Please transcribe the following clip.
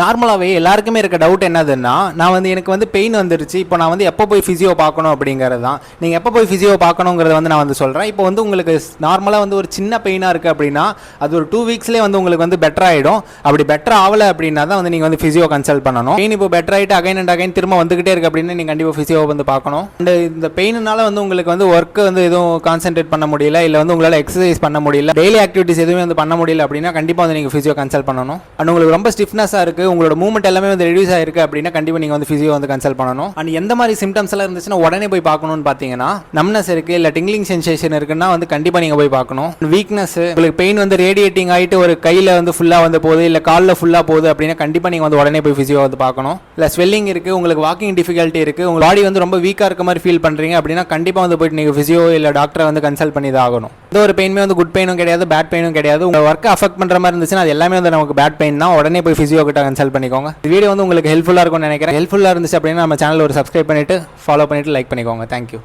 நார்மலாகவே எல்லாருக்குமே இருக்க டவுட் என்னதுன்னா, எனக்கு பெயின் வந்துருச்சு. இப்போ நான் எப்போ போய் ஃபிசியோ பார்க்கணும் அப்படிங்கிறது தான். நீங்கள் எப்போ போய் ஃபிசியோ பார்க்கணுங்கிறத நான் சொல்கிறேன். இப்போ உங்களுக்கு நார்மலாக ஒரு சின்ன பெயினாக இருக்குது அப்படின்னா, அது ஒரு 2 வீக்ஸ்லேயே உங்களுக்கு பெட்டர் ஆகிடும். அப்படி பெட்டர் ஆகலை அப்படின்னா தான் நீங்கள் ஃபிசியோ கன்சல்ட் பண்ணணும். பெயின் இப்போ பெட்டர் ஆகிட்டு அகைன் அண்ட் அகைன் திரும்ப வந்துகிட்டே இருக்குது அப்படின்னா நீங்கள் கண்டிப்பாக ஃபிசியோ பார்க்கணும். அண்ட் இந்த பெயினால உங்களுக்கு ஒர்க்கு எதுவும் கான்சென்ட்ரேட் பண்ண முடியல, இல்லை உங்களால் எக்ஸசைஸ் பண்ண முடியல, டெய்லி ஆக்டிவிட்டிஸ் எதுவுமே பண்ண முடியல அப்படின்னா கண்டிப்பாக நீங்கள் ஃபிசியோ கன்சல்ட் பண்ணணும். அண்ட் உங்களுக்கு ரொம்ப ஸ்டிஃப்னஸாக இருக்குது, உங்களோட மூவ்மெண்ட் எல்லாமே ரெடியூஸ் ஆயிருக்கு அப்படின்னா கண்டிப்பா நீங்க ஃபிசியோ கன்சல்ட் பண்ணணும். அண்ட் எந்த மாதிரி சிம்டம்ஸ் எல்லாம் இருந்துச்சுன்னா உடனே போய் பார்க்கணும்னு பாத்தீங்கன்னா, நம்னஸ் இருக்கு இல்ல டிங்லிங் சென்சேஷன் இருக்குன்னா கண்டிப்பா நீங்க போய் பார்க்கணும். வீக்னஸ், உங்களுக்கு பெயின் ரேடியேட்டிங் ஆயிட்டு ஒரு கையில ஃபுல்லா போகுது இல்ல கால்ல ஃபுல்லா போகுது அப்படின்னா கண்டிப்பா நீங்க உடனே போய் ஃபிசியோ பார்க்கணும். இல்ல ஸ்வெல்லிங் இருக்கு, உங்களுக்கு வாக்கிங் டிஃபிகல்ட்டி இருக்கு, உங்க பாடி ரொம்ப வீக்கா இருக்க மாதிரி ஃபீல் பண்றீங்க அப்படின்னா கண்டிப்பா போயிட்டு நீங்க ஃபிசியோ இல்ல டாக்டரை கன்சல்ட் பண்ணி தான் ஆகணும். இந்த ஒரு பெயினுமே குட் பெயினும் கிடையாது, பேட் பெயினும் கிடையாது. உங்க ஒர்க் அஃபெக்ட் பண்ற மாதிரி இருந்துச்சுன்னா அது எல்லாமே நமக்கு பேட் பெயின் தான். உடனே போய் ஃபிசியோ கிட்ட கன்சல்ட் பண்ணிக்கோங்க. இந்த வீடியோ உங்களுக்கு ஹெல்ப்ஃபுல்லா இருக்கும்னு நினைக்கிறேன். ஹெல்ப்ஃபுல்லா இருந்துச்சு அப்படின்னா நம்ம சேனல் ஒரு சப்ஸ்கிரைப் பண்ணிட்டு ஃபாலோ பண்ணிட்டு லைக் பண்ணிக்கோங்க. தேங்க்யூ.